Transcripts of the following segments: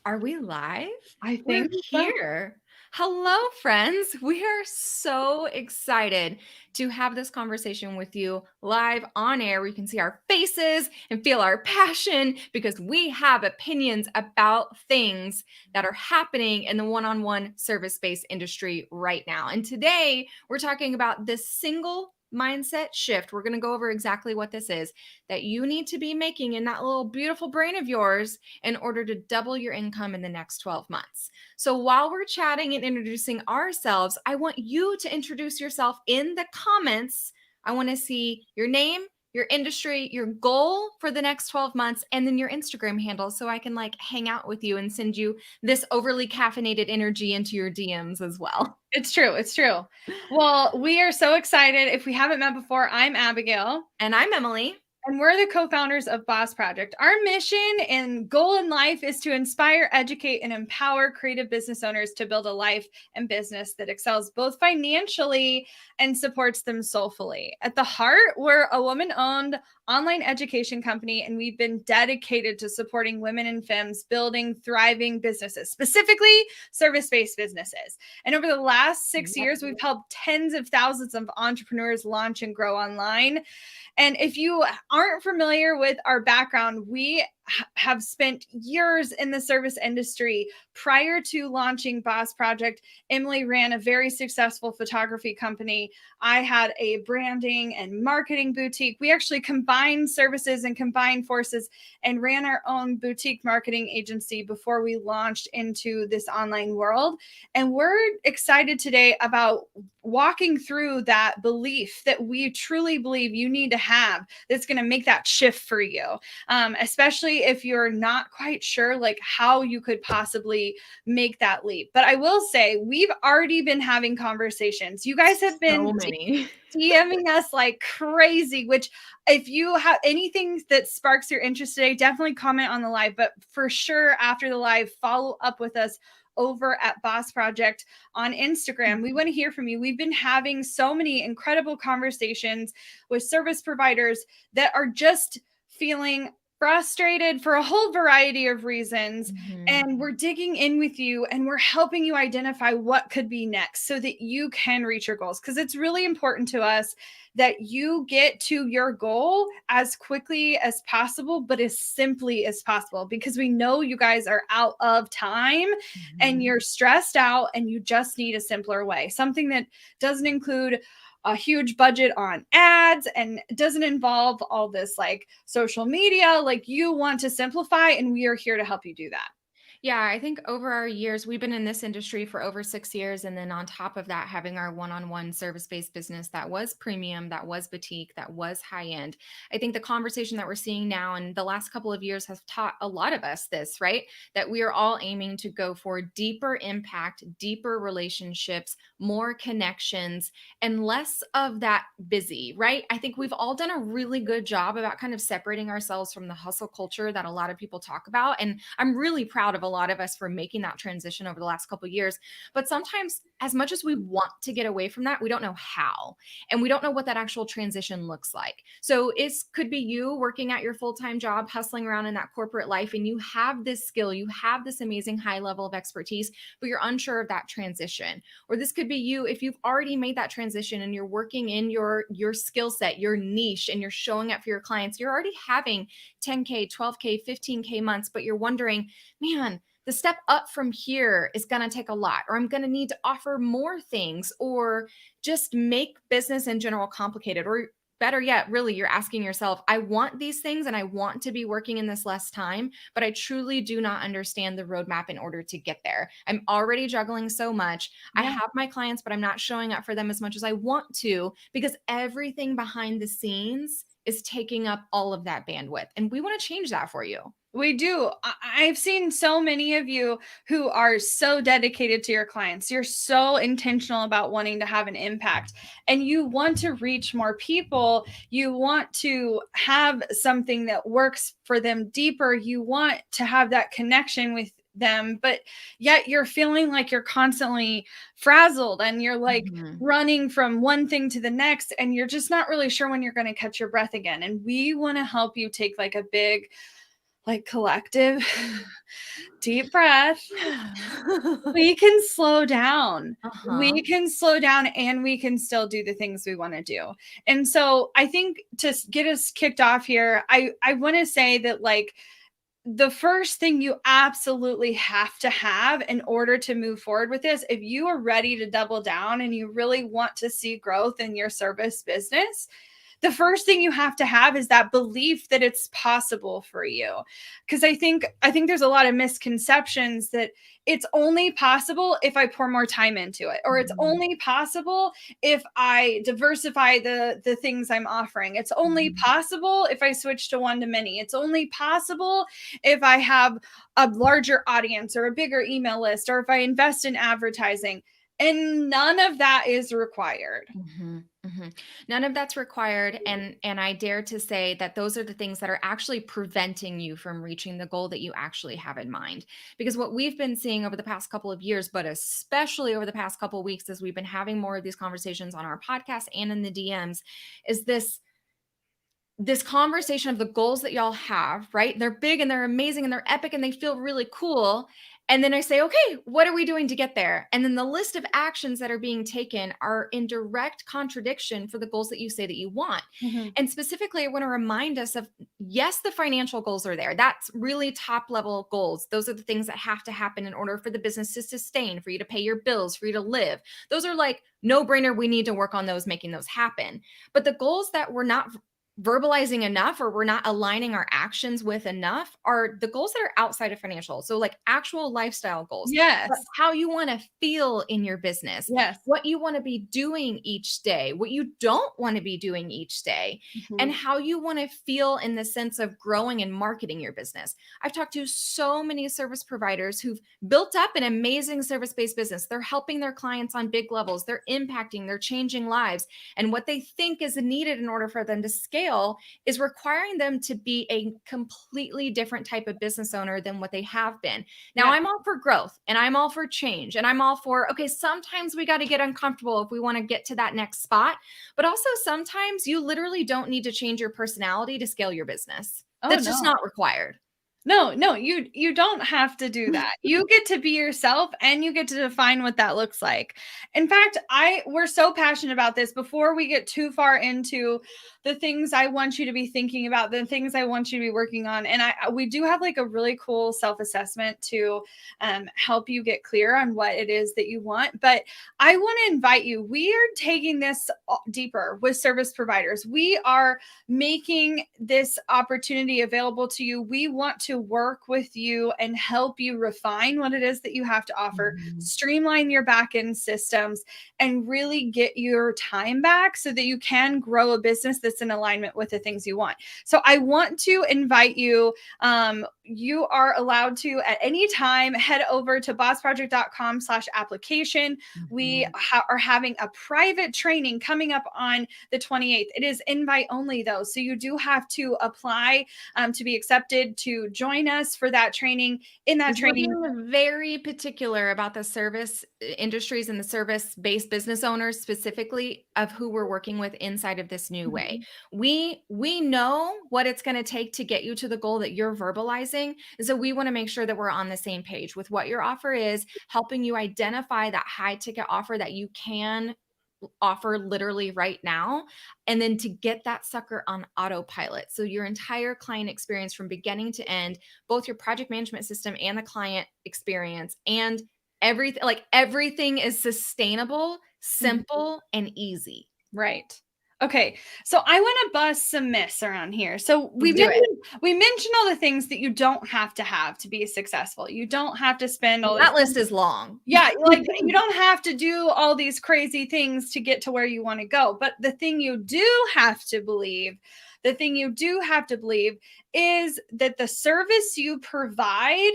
Are we live? I We're think so. here. Hello, friends. We are so excited to have this conversation with you live on air where you can see our faces and feel our passion because we have opinions about things that are happening in the one on one service based industry right now. And today we're talking about this single mindset shift. We're going to go over exactly what this is that you need to be making in that little beautiful brain of yours in order to double your income in the next 12 months. So while we're chatting and introducing ourselves, I want you to introduce yourself in the comments. I want to see your name, your industry, your goal for the next 12 months, and then your Instagram handle so I can like hang out with you and send you this overly caffeinated energy into your DMs as well. It's true. It's true. Well, we are so excited. If we haven't met before, I'm Abigail. And I'm Emylee. And we're the co-founders of Boss Project. Our mission and goal in life is to inspire, educate, and empower creative business owners to build a life and business that excels both financially and supports them soulfully. At the heart, we're a woman-owned online education company, and we've been dedicated to supporting women and femmes building thriving businesses, specifically service-based businesses. And over the last 6 years, we've helped tens of thousands of entrepreneurs launch and grow online. And if you aren't familiar with our background, we have spent years in the service industry. Prior to launching Boss Project, Emylee ran a very successful photography company. I had a branding and marketing boutique. We actually combined services and combined forces and ran our own boutique marketing agency before we launched into this online world. And we're excited today about walking through that belief that we truly believe you need to have that's going to make that shift for you, especially if you're not quite sure like how you could possibly make that leap. But I will say we've already been having conversations. You guys have So been many. DMing us like crazy, which if you have anything that sparks your interest today, definitely comment on the live, but for sure after the live, follow up with us over at Boss Project on Instagram. We want to hear from you. We've been having so many incredible conversations with service providers that are just feeling frustrated for a whole variety of reasons. And we're digging in with you and we're helping you identify what could be next so that you can reach your goals. Because it's really important to us that you get to your goal as quickly as possible, but as simply as possible, because we know you guys are out of time and you're stressed out and you just need a simpler way, something that doesn't include a huge budget on ads and doesn't involve all this like social media. Like you want to simplify, and we are here to help you do that. Yeah, I think over our years, we've been in this industry for over 6 years. And then on top of that, having our one on one service based business that was premium, that was boutique, that was high end. I think the conversation that we're seeing now and the last couple of years has taught a lot of us this, right? That we are all aiming to go for deeper impact, deeper relationships, more connections, and less of that busy, right? I think we've all done a really good job about kind of separating ourselves from the hustle culture that a lot of people talk about. And I'm really proud of a lot of us for making that transition over the last couple of years. But sometimes, as much as we want to get away from that, we don't know how. And we don't know what that actual transition looks like. So it could be you working at your full-time job, hustling around in that corporate life, and you have this skill, you have this amazing high level of expertise, but you're unsure of that transition. Or this could be you if you've already made that transition and you're working in your skill set, your niche, and you're showing up for your clients. You're already having 10K, 12K, 15K months, but you're wondering, man, the step up from here is going to take a lot, or I'm going to need to offer more things, or just make business in general complicated. Or better yet, really, you're asking yourself, I want these things and I want to be working in this less time, but I truly do not understand the roadmap in order to get there. I'm already juggling so much. I have my clients, but I'm not showing up for them as much as I want to because everything behind the scenes is taking up all of that bandwidth. And we want to change that for you. We do. I've seen so many of you who are so dedicated to your clients. You're so intentional about wanting to have an impact and you want to reach more people. You want to have something that works for them deeper. You want to have that connection with them, but yet you're feeling like you're constantly frazzled and you're like running from one thing to the next and you're just not really sure when you're going to catch your breath again. And we want to help you take like a big like collective deep breath. Yeah. We can slow down. Uh-huh. We can slow down and we can still do the things we want to do. And so I think to get us kicked off here, I want to say that like the first thing you absolutely have to have in order to move forward with this, if you are ready to double down and you really want to see growth in your service business, the first thing you have to have is that belief that it's possible for you. Because I think there's a lot of misconceptions that it's only possible if I pour more time into it, or it's Mhm. only possible if I diversify the things I'm offering. It's only Mhm. possible if I switch to one to many. It's only possible if I have a larger audience or a bigger email list, or if I invest in advertising. And none of that is required. Mhm, mhm. None of that's required, and I dare to say that those are the things that are actually preventing you from reaching the goal that you actually have in mind. Because what we've been seeing over the past couple of years, but especially over the past couple of weeks as we've been having more of these conversations on our podcast and in the DMs, is this conversation of the goals that y'all have, right? They're big and they're amazing and they're epic and they feel really cool. And then I say, okay, what are we doing to get there? And then the list of actions that are being taken are in direct contradiction for the goals that you say that you want. Mhm. And specifically, I want to remind us of yes, the financial goals are there. That's really top level goals. Those are the things that have to happen in order for the business to sustain, for you to pay your bills, for you to live. Those are like no brainer. We need to work on those, making those happen. But the goals that we're not verbalizing enough or we're not aligning our actions with enough are the goals that are outside of financial. So like actual lifestyle goals, but Yes. how you want to feel in your business, Yes. what you want to be doing each day, what you don't want to be doing each day, and Mhm. how you want to feel in the sense of growing and marketing your business. I've talked to so many service providers who've built up an amazing service-based business. They're helping their clients on big levels, they're impacting, they're changing lives. And what they think is needed in order for them to scale is requiring them to be a completely different type of business owner than what they have been. Now, Yeah. I'm all for growth and I'm all for change and I'm all for, okay, sometimes we got to get uncomfortable if we want to get to that next spot. But also, sometimes you literally don't need to change your personality to scale your business. Oh, That's just no. not required. No, no, you don't have to do that. You get to be yourself and you get to define what that looks like. In fact, I we're so passionate about this. Before we get too far into the things I want you to be thinking about, the things I want you to be working on, and we do have like a really cool self-assessment to help you get clear on what it is that you want. But I want to invite you. We are taking this deeper with service providers. We are making this opportunity available to you. We want to work with you and help you refine what it is that you have to offer, Mhm. streamline your back end systems, and really get your time back so that you can grow a business that's in alignment with the things you want. So I want to invite you. You are allowed to at any time head over to bossproject.com/application. We Mhm. are having a private training coming up on the 28th. It is invite only though. So you do have to apply to be accepted to join us for that training. In that Because we're training, being very particular about the service industries and the service-based business owners specifically of who we're working with inside of this new way. Mhm. We know what it's going to take to get you to the goal that you're verbalizing. And so we want to make sure that we're on the same page with what your offer is, helping you identify that high ticket offer that you can offer literally right now, and then to get that sucker on autopilot. So your entire client experience from beginning to end, both your project management system and the client experience and everything is sustainable, Mhm. simple, and easy. Right. Okay. So I want to bust some myths around here. So Let's do it. we mentioned all the things that you don't have to be successful. You don't have to spend all this. That list is long. Yeah, like you don't have to do all these crazy things to get to where you want to go. But the thing you do have to believe is that the service you provide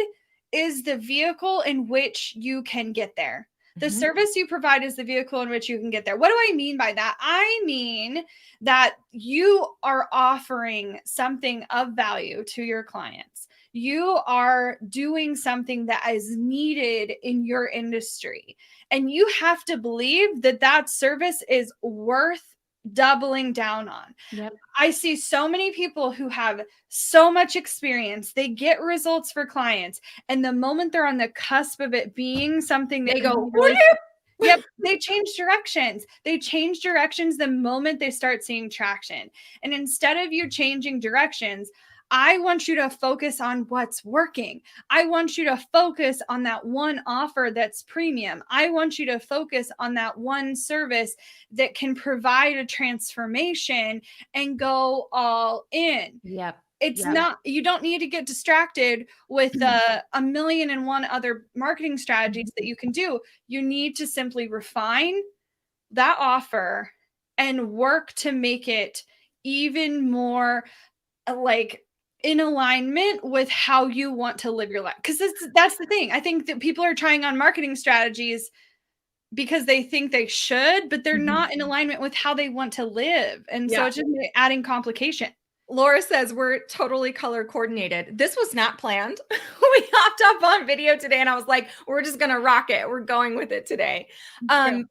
is the vehicle in which you can get there. The Mhm. service you provide is the vehicle in which you can get there. What do I mean by that? I mean that you are offering something of value to your clients. You are doing something that is needed in your industry. And you have to believe that that service is worth doubling down on. Yep. I see so many people who have so much experience, they get results for clients, and the moment they're on the cusp of it being something that They go, really, "Whoop." yep, they change directions. They change directions the moment they start seeing traction. And instead of you changing directions, I want you to focus on what's working. I want you to focus on that one offer that's premium. I want you to focus on that one service that can provide a transformation and go all in. Yep. It's Yep. not, you don't need to get distracted with a million and one other marketing strategies that you can do. You need to simply refine that offer and work to make it even more like in alignment with how you want to live your life. Because that's the thing. I think that people are trying on marketing strategies because they think they should, but they're not in alignment with how they want to live. And so Yeah. it's just adding complication. Laura says we're totally color coordinated. This was not planned. We hopped up on video today and I was like, we're just going to rock it. We're going with it today.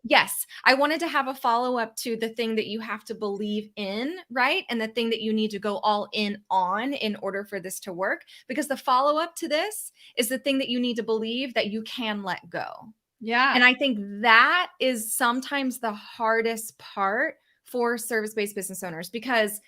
Yes, I wanted to have a follow up to the thing that you have to believe in, right? And the thing that you need to go all in on in order for this to work. Because the follow up to this is the thing that you need to believe that you can let go. Yeah. And I think that is sometimes the hardest part for service-based business owners, because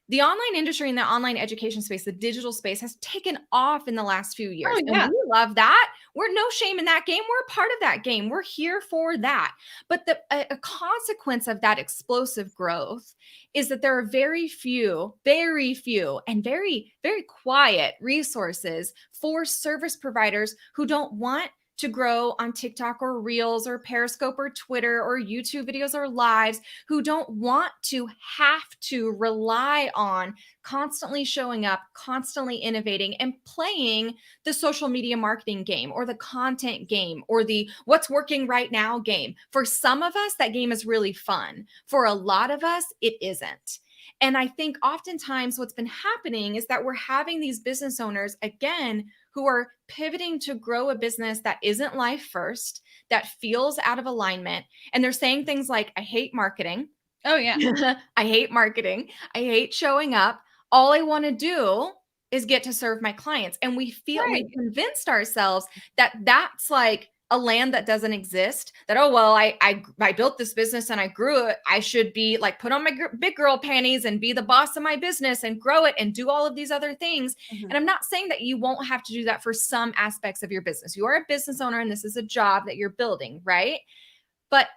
the online industry and the online education space, the digital space, has taken off in the last few years. Oh, And yeah. we love that. We're no shame in that game. We're a part of that game. We're here for that. But a consequence of that explosive growth is that there are very few, and very, very quiet resources for service providers who don't want to grow on TikTok or Reels or Periscope or Twitter or YouTube videos or lives, who don't want to have to rely on constantly showing up, constantly innovating, and playing the social media marketing game or the content game or the what's working right now game. For some of us, that game is really fun. For a lot of us, it isn't. And I think oftentimes what's been happening is that we're having these business owners, again, who are pivoting to grow a business that isn't life first, that feels out of alignment. And they're saying things like, I hate marketing. Oh, yeah. I hate marketing. I hate showing up. All I want to do is get to serve my clients. And we feel we've convinced ourselves that that's like a land that doesn't exist, that, oh, well, I built this business and I grew it. I should be like, put on my big girl panties and be the boss of my business and grow it and do all of these other things. And I'm not saying that you won't have to do that for some aspects of your business. You are a business owner and this is a job that you're building, right? But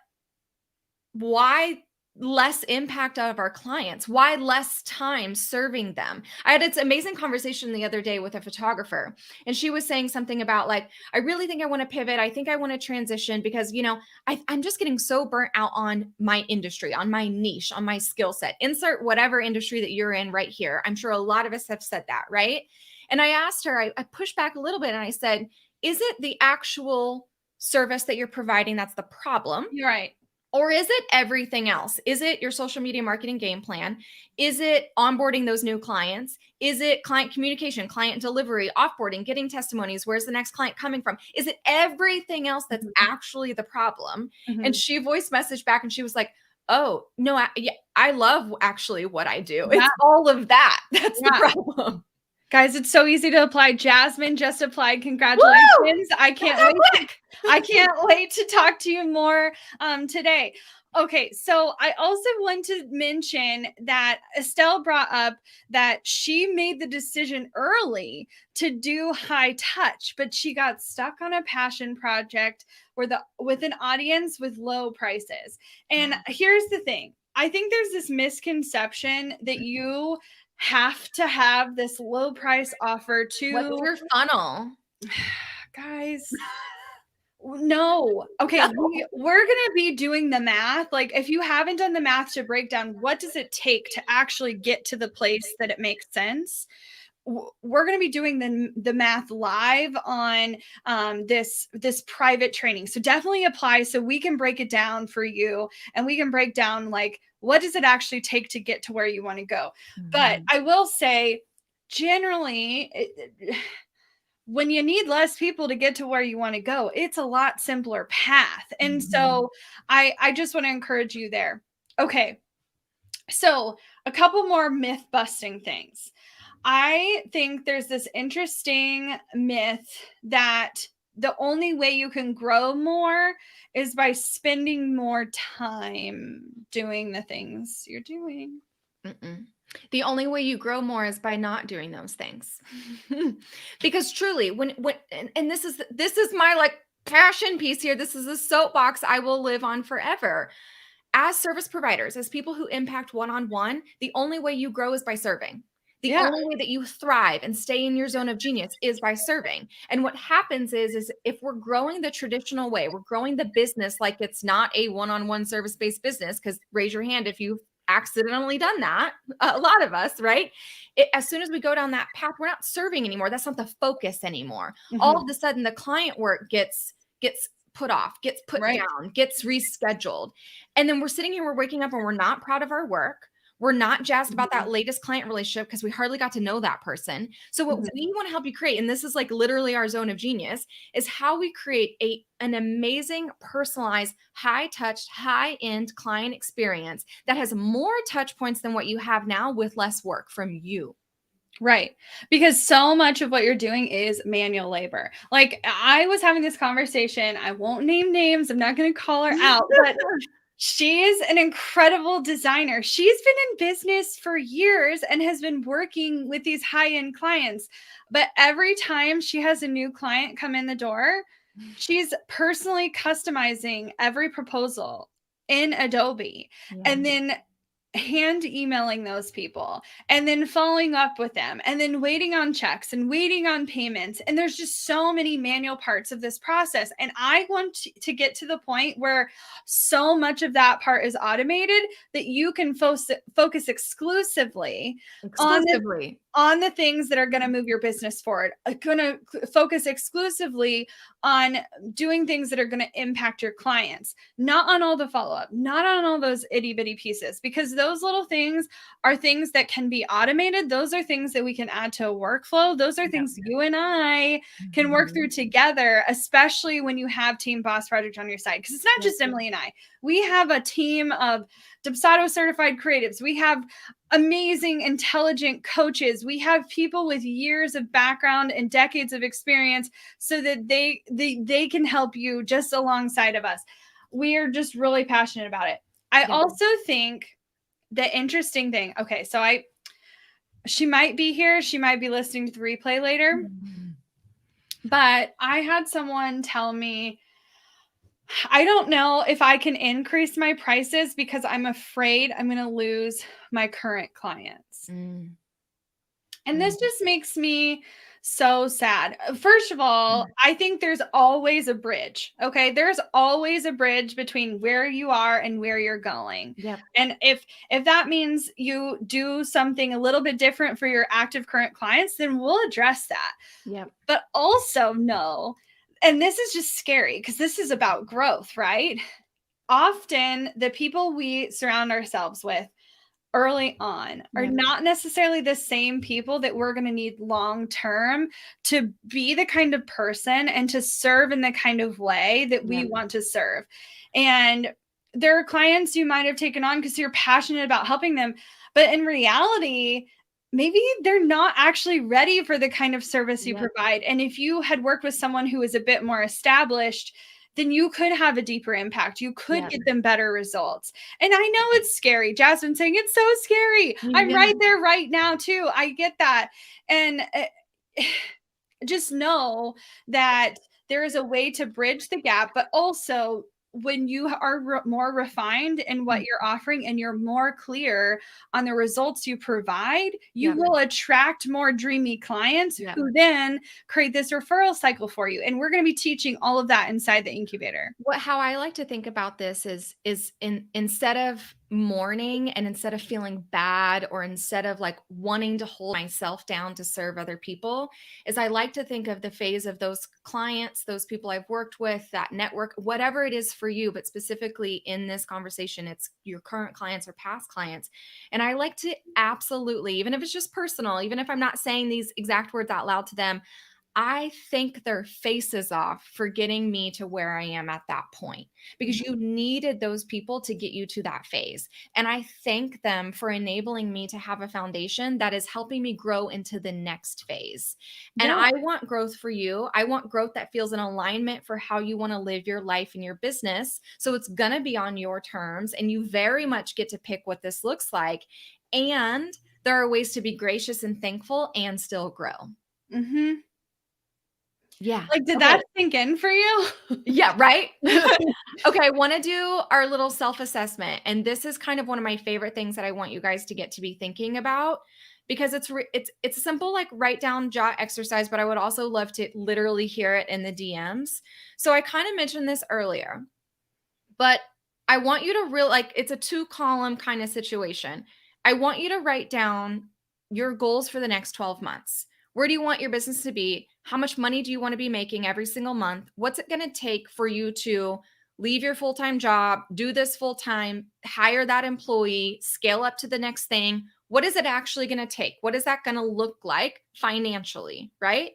why less impact out of our clients? Why less time serving them? I had this amazing conversation the other day with a photographer, and she was saying something about like, I really think I want to pivot. I think I want to transition because, I'm just getting so burnt out on my industry, on my niche, on my skill set. Insert whatever industry that you're in right here. I'm sure a lot of us have said that, right? And I asked her, I pushed back a little bit and I said, is it the actual service that you're providing that's the problem? You're right. Or is it everything else? Is it your social media marketing game plan? Is it onboarding those new clients? Is it client communication, client delivery, offboarding, getting testimonies? Where's the next client coming from? Is it everything else that's actually the problem? And she voice messaged back and she was like, oh, no, I love actually what I do. It's all of that. That's the problem. Guys, it's so easy to apply. Jasmine just applied. Congratulations. Woo! I can't wait. I can't wait to talk to you more today. Okay, so I also want to mention that Estelle brought up that she made the decision early to do high touch, but she got stuck on a passion project with an audience with low prices. And here's the thing. I think there's this misconception that you have to have this low price offer to What's your funnel? guys. No. Okay, we're going to be doing the math. Like if you haven't done the math to break down what does it take to actually get to the place that it makes sense, we're going to be doing the math live on this private training. So definitely apply so we can break it down for you and we can break down like what does it actually take to get to where you want to go. But I will say generally when you need less people to get to where you want to go, it's a lot simpler path. And so I just want to encourage you there. Okay. So, a couple more myth busting things. I think there's this interesting myth that the only way you can grow more is by spending more time doing the things you're doing. Mm-mm. The only way you grow more is by not doing those things. Because truly, when and this is my like passion piece here. This is a soapbox I will live on forever. As service providers, as people who impact one-on-one, the only way you grow is by serving. The Yeah. only way that you thrive and stay in your zone of genius is by serving. And what happens is if we're growing the traditional way, we're growing the business like it's not a one-on-one service-based business, because raise your hand if you've accidentally done that. A lot of us, right? As soon as we go down that path, we're not serving anymore. That's not the focus anymore. All Mhm. of a sudden, the client work gets put off, gets put Right. down, gets rescheduled. And then we're sitting here, we're waking up and we're not proud of our work. We're not jazzed about Mhm. that latest client relationship because we hardly got to know that person. So what Mhm. we want to help you create, and this is like literally our zone of genius, is how we create an amazing, personalized, high touch, high end client experience that has more touch points than what you have now with less work from you. Right. Because so much of what you're doing is manual labor. Like I was having this conversation, I won't name names, I'm not going to call her out, but she's an incredible designer. She's been in business for years and has been working with these high-end clients. But every time she has a new client come in the door, she's personally customizing every proposal in Adobe. Yeah. And then hand emailing those people and then following up with them and then waiting on checks and waiting on payments, and there's just so many manual parts of this process, and I want to get to the point where so much of that part is automated that you can focus exclusively on Exclusively. the things that are going to move your business forward, going to focus exclusively on doing things that are going to impact your clients, not on all the follow up, not on all those itty bitty pieces, because those little things are things that can be automated. Those are things that we can add to a workflow. Those are Yeah. things you and I can work through Mhm. together, especially when you have Team Boss Project on your side. Because it's not Yes. just Emylee and I. We have a team of Dubsado certified creatives. We have amazing, intelligent coaches. We have people with years of background and decades of experience so that they can help you just alongside of us. We are just really passionate about it. I Yeah. also think the interesting thing, okay, so she might be here, she might be listening to the replay later, Mhm. but I had someone tell me, I don't know if I can increase my prices because I'm afraid I'm going to lose my current clients. Mm. And this Mm. just makes me so sad. First of all, I think there's always a bridge. Okay? There's always a bridge between where you are and where you're going. Yep. And if that means you do something a little bit different for your active current clients, then we'll address that. Yep. But also know, and this is just scary because this is about growth, right? Often the people we surround ourselves with early on are Yep. not necessarily the same people that we're going to need long term to be the kind of person and to serve in the kind of way that we Yep. want to serve. And there are clients you might have taken on because you're passionate about helping them, but in reality, maybe they're not actually ready for the kind of service you Yep. provide. And if you had worked with someone who is a bit more established, then you could have a deeper impact. You could Yep. get them better results. And I know it's scary. Jasmine saying it's so scary. I'm Yeah. right there right now too. I get that. And just know that there is a way to bridge the gap, but also when you are more refined in what Mm. you're offering and you're more clear on the results you provide, you Yep. will attract more dreamy clients Yep. who then create this referral cycle for you. And we're going to be teaching all of that inside the incubator. How I like to think about this is instead of mourning and instead of feeling bad or instead of like wanting to hold myself down to serve other people, is I like to think of the phase of those clients, those people I've worked with, that network, whatever it is for you, but specifically in this conversation, it's your current clients or past clients. And I like to absolutely, even if it's just personal, even if I'm not saying these exact words out loud to them, I think their faces off for getting me to where I am at that point, because you needed those people to get you to that phase. And I thank them for enabling me to have a foundation that is helping me grow into the next phase. And Yeah. I want growth for you. I want growth that feels in alignment for how you want to live your life and your business. So it's going to be on your terms, and you very much get to pick what this looks like. And there are ways to be gracious and thankful and still grow. Mm-hmm. Yeah. Like, did Okay. that sink in for you? Yeah, right? Okay, I wanna do our little self-assessment, and this is kind of one of my favorite things that I want you guys to get to be thinking about, because it's a simple, like, write down, jot exercise, but I would also love to literally hear it in the DMs. So I kinda mentioned this earlier, but I want you to like, it's a 2-column kinda situation. I want you to write down your goals for the next 12 months. Where do you want your business to be? How much money do you want to be making every single month? What's it going to take for you to leave your full-time job, do this full-time, hire that employee, scale up to the next thing? What is it actually going to take? What is that going to look like financially, right?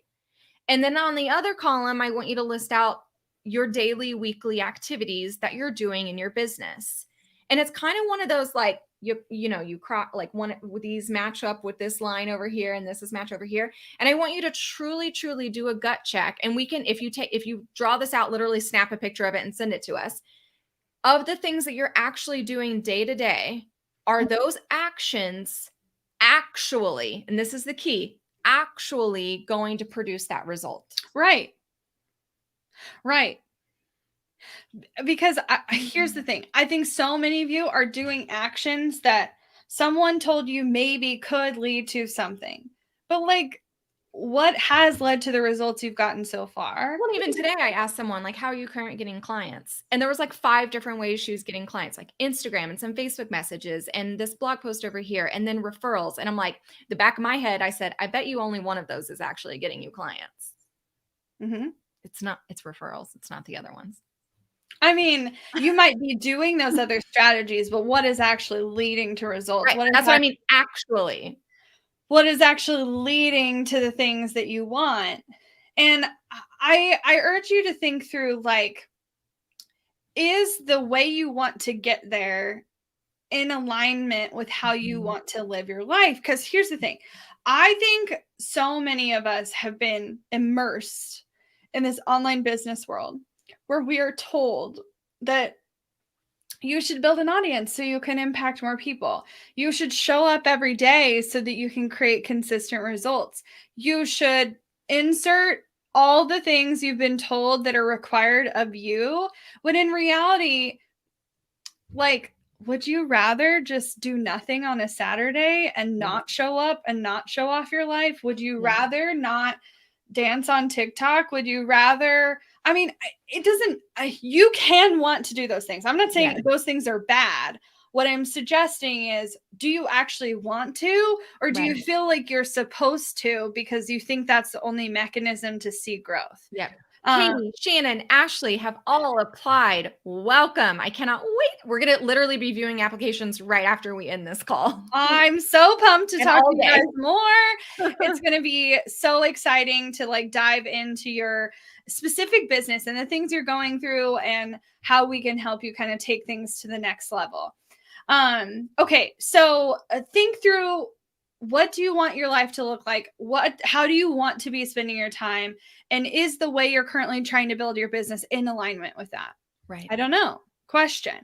And then on the other column, I want you to list out your daily, weekly activities that you're doing in your business. And it's kind of one of those, like, you cross, like, one with these match up with this line over here and this is match over here. And I want you to truly, truly do a gut check. And we can, if you draw this out, literally snap a picture of it and send it to us. Of the things that you're actually doing day to day, are those actions actually, and this is the key, actually going to produce that result? Right. Right. Because here's the thing. I think so many of you are doing actions that someone told you maybe could lead to something. But like, what has led to the results you've gotten so far? Well, even today, I asked someone, like, how are you currently getting clients? And there was like 5 different ways she was getting clients, like Instagram and some Facebook messages and this blog post over here, and then referrals. And I'm like, the back of my head, I said, I bet you only one of those is actually getting you clients. Mm-hmm. It's not, it's referrals. It's not the other ones. I mean, you might be doing those other strategies, but what is actually leading to results? Right. That's what I mean. Actually. What is actually leading to the things that you want? And I urge you to think through, like, is the way you want to get there in alignment with how you want to live your life? Because here's the thing. I think so many of us have been immersed in this online business world where we are told that you should build an audience so you can impact more people. You should show up every day so that you can create consistent results. You should insert all the things you've been told that are required of you, when in reality, like, would you rather just do nothing on a Saturday and not show up and not show off your life? Would you rather not dance on TikTok? Would you rather? I mean, it doesn't, you can want to do those things. I'm not saying those things are bad. What I'm suggesting is, do you actually want to, or do you feel like you're supposed to because you think that's the only mechanism to see growth? Yep. Katie, Shannon, Ashley have all applied. Welcome. I cannot wait. We're going to literally be viewing applications right after we end this call. I'm so pumped to talk to you guys more. It's going to be so exciting to, like, dive into your specific business and the things you're going through and how we can help you kind of take things to the next level. Okay. So think through, what do you want your life to look like? How do you want to be spending your time? And is the way you're currently trying to build your business in alignment with that? Right. I don't know. Question.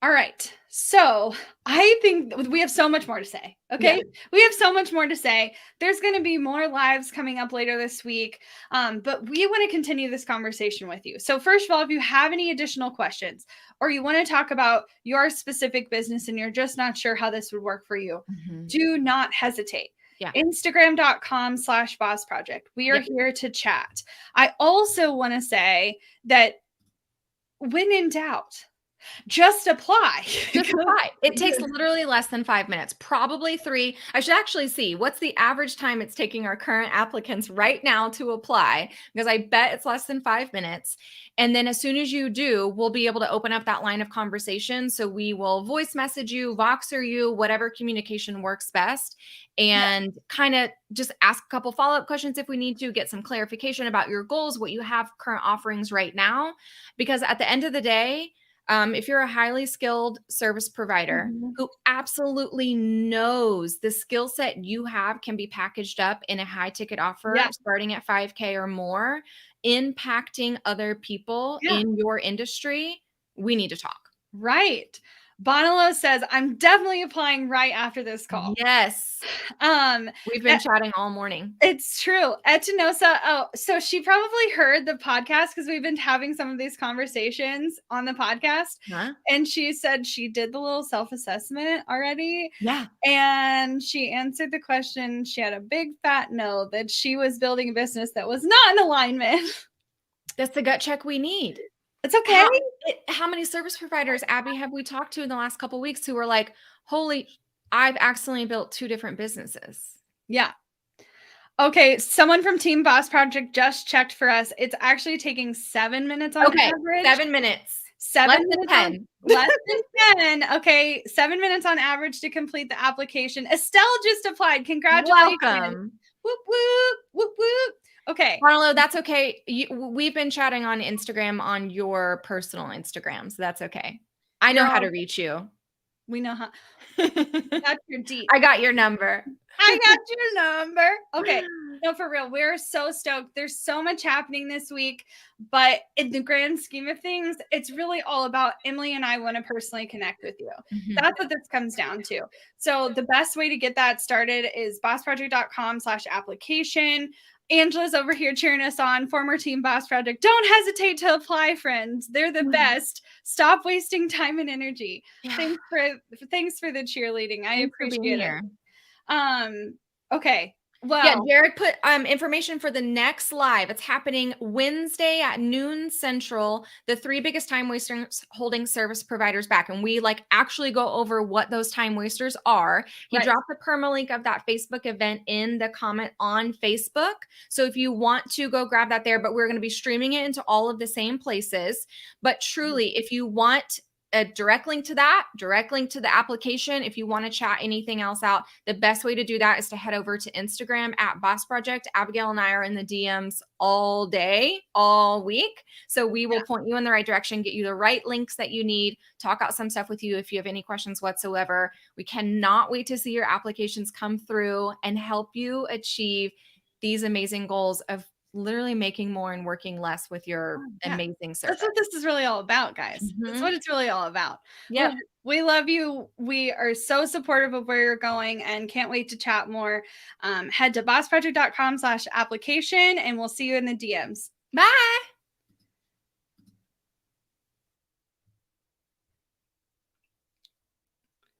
All right. So I think we have so much more to say. Okay. Yeah. We have so much more to say. There's going to be more lives coming up later this week. But we want to continue this conversation with you. So first of all, if you have any additional questions, or you want to talk about your specific business and you're just not sure how this would work for you, do not hesitate. Yeah. Instagram.com/boss project. We are here to chat. I also want to say that when in doubt, Just apply. Just apply. It takes literally less than 5 minutes, probably 3. I should actually see what's the average time it's taking our current applicants right now to apply, because I bet it's less than 5 minutes. And then as soon as you do, we'll be able to open up that line of conversation. So we will voice message you, Voxer you, whatever communication works best, and kind of just ask a couple follow-up questions if we need to, get some clarification about your goals, what you have current offerings right now. Because at the end of the day, if you're a highly skilled service provider who absolutely knows the skill set you have can be packaged up in a high ticket offer starting at 5K or more, impacting other people in your industry, we need to talk. Right. Bonalo says, I'm definitely applying right after this call. Yes. We've been chatting all morning. It's true. Etinosa. Oh, so she probably heard the podcast because we've been having some of these conversations on the podcast. And she said she did the little self-assessment already. Yeah. And she answered the question. She had a big fat no that she was building a business that was not in alignment. That's the gut check we need. It's okay. How many service providers, Abby, have we talked to in the last couple of weeks who were like, holy, I've accidentally built 2 different businesses. Yeah. Okay. Someone from Team Boss Project just checked for us. It's actually taking 7 minutes on average. 7 minutes. 7 less minutes. Than 10. Less than 10. Okay. 7 minutes on average to complete the application. Estelle just applied. Congratulations. Welcome. Whoop, whoop, whoop, whoop. Okay. Marlo, that's okay. We've been chatting on Instagram on your personal Instagram, so that's okay. I know how to reach you. We know how. That's your deep. I got your number. I got your number. Okay. No, for real. We're so stoked. There's so much happening this week, but in the grand scheme of things, it's really all about Emylee and I want to personally connect with you. That's what this comes down to. So the best way to get that started is bossproject.com/application. Angela's over here cheering us on. Former Team Boss Project. Don't hesitate to apply, friends. They're the best. Stop wasting time and energy. Thanks for the cheerleading. I appreciate it. Okay. Well, yeah, Jared put information for the next live. It's happening Wednesday at noon Central. The 3 biggest time wasters holding service providers back. And we actually go over what those time wasters are. He dropped the perma link of that Facebook event in the comment on Facebook. So if you want to go grab that there, but we're going to be streaming it into all of the same places. But truly, if you want a direct link to that, direct link to the application. If you want to chat anything else out, the best way to do that is to head over to Instagram at Boss Project. Abigail and I are in the DMs all day, all week. So we will point you in the right direction, get you the right links that you need, talk out some stuff with you if you have any questions whatsoever. We cannot wait to see your applications come through and help you achieve these amazing goals of literally making more and working less with your amazing service. That's what this is really all about, guys. That's what it's really all about. Yeah. We love you. We are so supportive of where you're going and can't wait to chat more. Head to bossproject.com/application and we'll see you in the DMs. Bye.